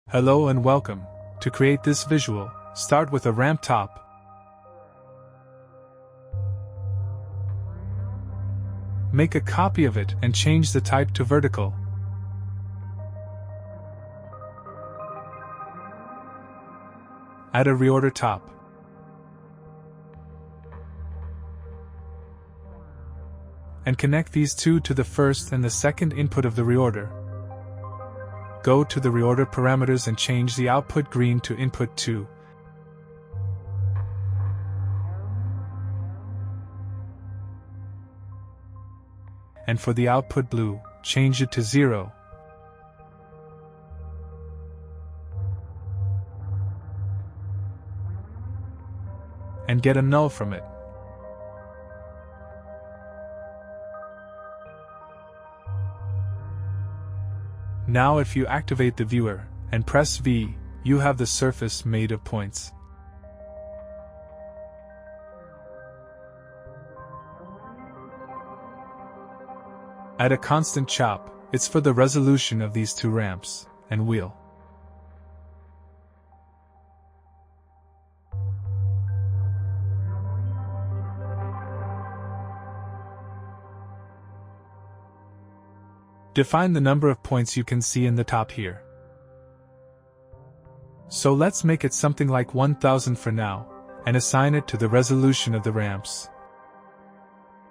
Hello and welcome. To create this visual, start with a ramp top. Make a copy of it and change the type to vertical. Add a reorder top. And connect these two to the first and the second input of the reorder. Go to the reorder parameters and change the output green to input 2. And for the output blue, change it to 0. And get a null from it. Now if you activate the viewer, and press V, you have the surface made of points. Add a constant chop, it's for the resolution of these two ramps, and wheel. Define the number of points you can see in the top here. So let's make it something like 1000 for now, and assign it to the resolution of the ramps.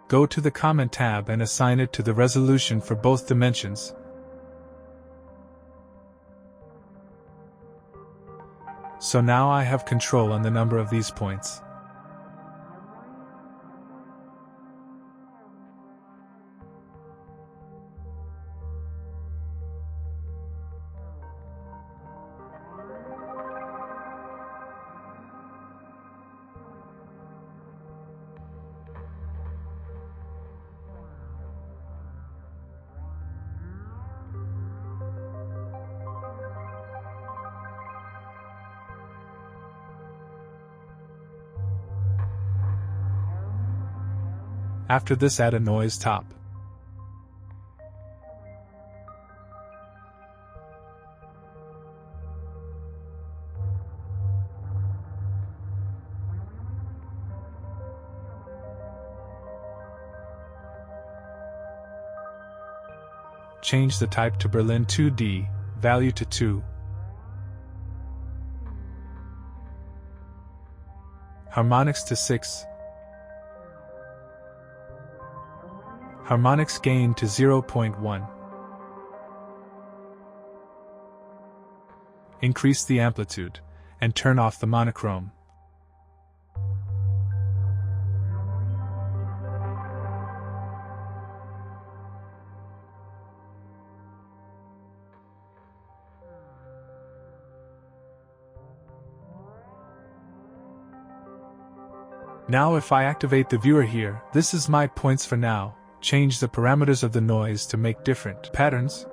Go to the comment tab and assign it to the resolution for both dimensions. So now I have control on the number of these points. After this, add a noise top. Change the type to Berlin 2D, value to 2. Harmonics to 6. Harmonics gain to 0.1. Increase the amplitude, and turn off the monochrome. Now if I activate the viewer here, this is my points for now. Change the parameters of the noise to make different patterns.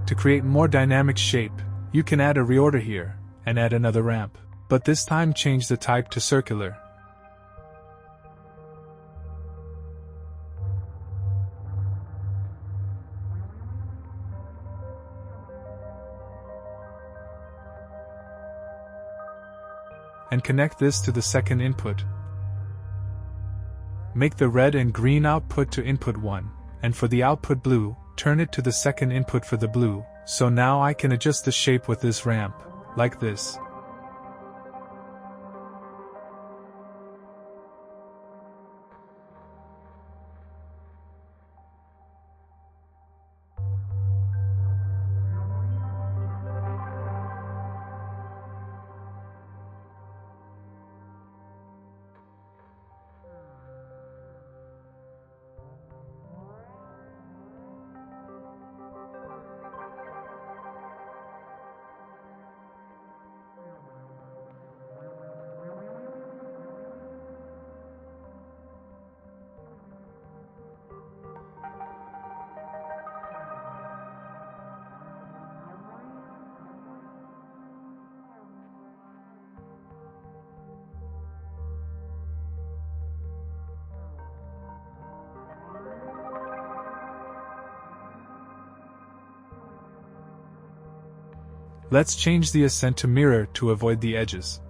To create more dynamic shape, you can add a reorder here, and add another ramp, but this time change the type to circular. And connect this to the second input. Make the red and green output to input 1, and for the output blue, turn it to the second input for the blue, so now I can adjust the shape with this ramp, like this. Let's change the ascent to mirror to avoid the edges.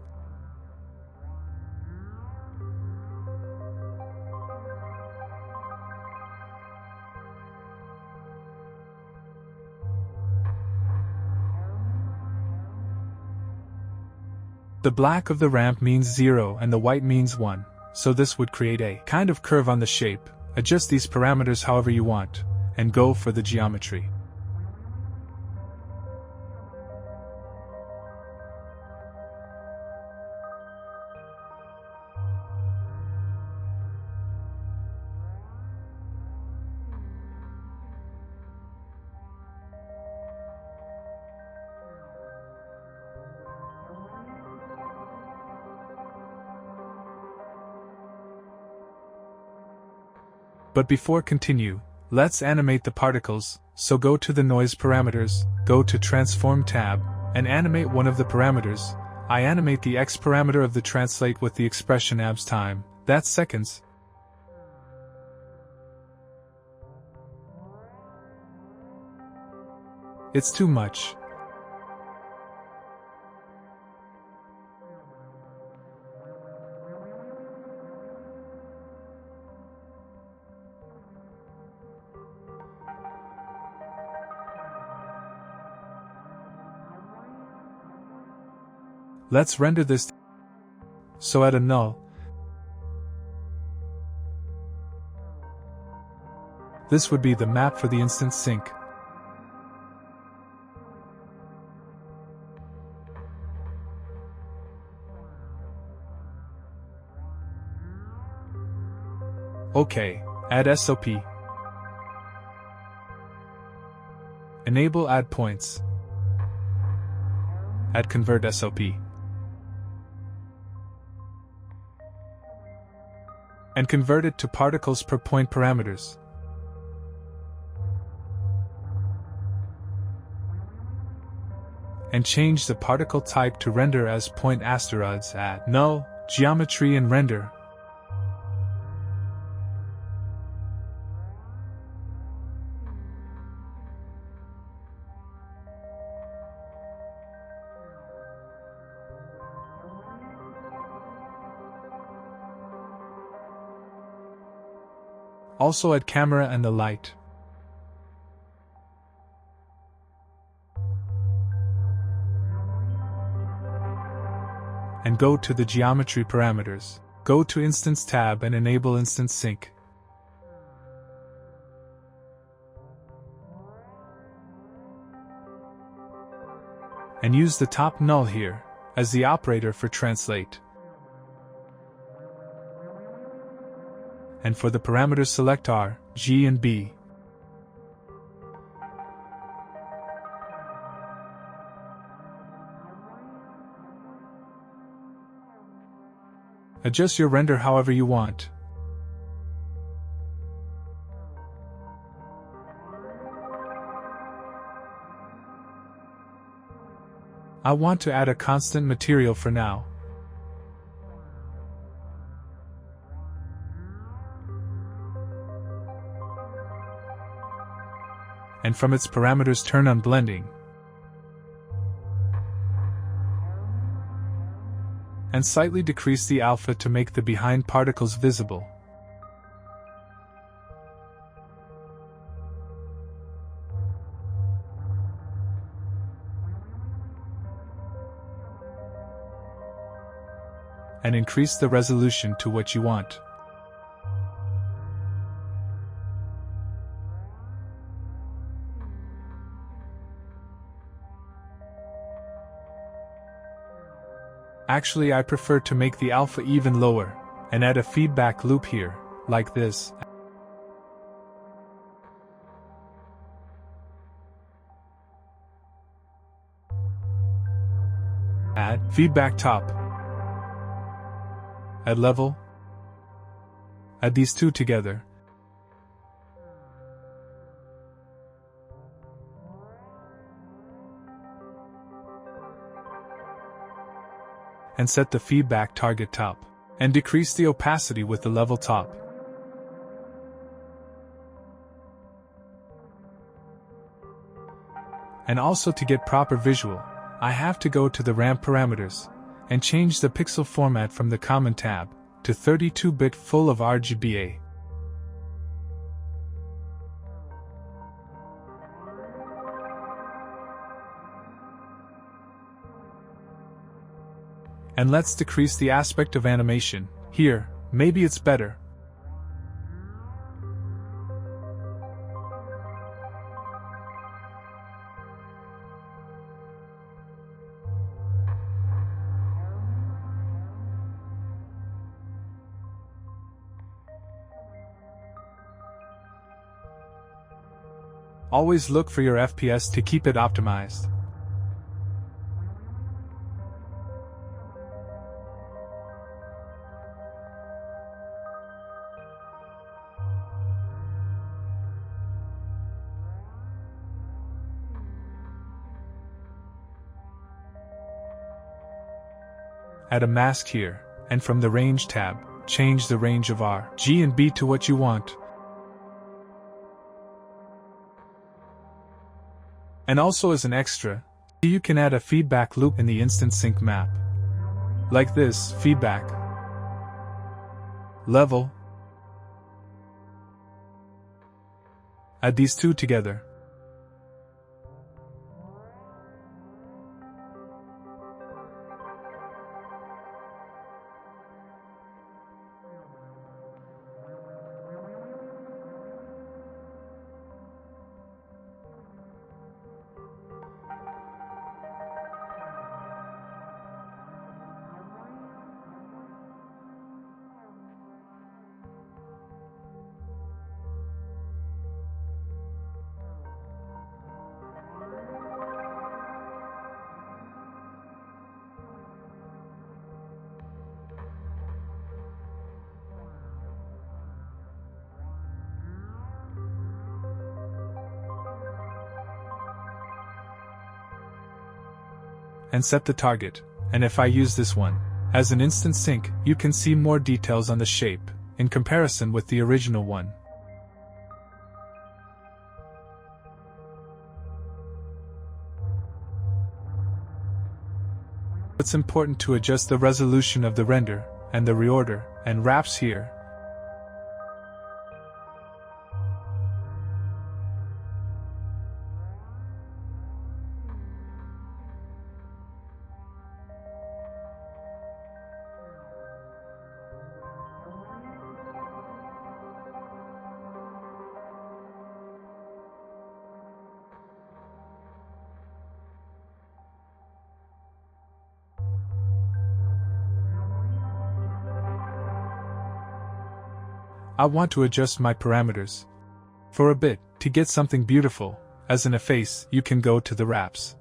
The black of the ramp means 0 and the white means 1, so this would create a kind of curve on the shape. Adjust these parameters however you want, and go for the geometry. But before continue, let's animate the particles, so go to the noise parameters, go to transform tab, and animate one of the parameters. I animate the X parameter of the translate with the expression abs time, that's seconds. It's too much. Let's render this. So add a null. This would be the map for the instance sync. OK, add SOP. Enable add points. Add convert SOP. And convert it to particles per point parameters. And change the particle type to render as point asteroids at null, geometry and render. Also add camera and the light. And go to the geometry parameters. Go to Instance tab and enable Instance Sync. And use the top null here as the operator for translate. And for the parameters select R, G and B. Adjust your render however you want. I want to add a constant material for now. And from its parameters turn on blending. And slightly decrease the alpha to make the behind particles visible. And increase the resolution to what you want. Actually, I prefer to make the alpha even lower, and add a feedback loop here, like this. Add feedback top. Add level. Add these two together. And set the feedback target top. And decrease the opacity with the level top. And also to get proper visual, I have to go to the RAM parameters and change the pixel format from the Common tab to 32-bit full of RGBA. And let's decrease the aspect of animation. Here, maybe it's better. Always look for your FPS to keep it optimized. Add a mask here, and from the Range tab, change the range of R, G and B to what you want. And also as an extra, you can add a feedback loop in the Instant Sync map. Like this, feedback, level. Add these two together. And set the target, and if I use this one as an instant sync, you can see more details on the shape, in comparison with the original one. It's important to adjust the resolution of the render, and the reorder, and wraps here. I want to adjust my parameters for a bit to get something beautiful. As in a face, you can go to the wraps.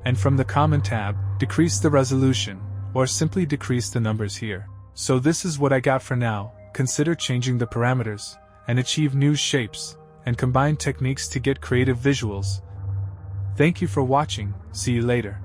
And from the Common tab, decrease the resolution, or simply decrease the numbers here. So this is what I got for now. Consider changing the parameters, and achieve new shapes, and combine techniques to get creative visuals. Thank you for watching, see you later.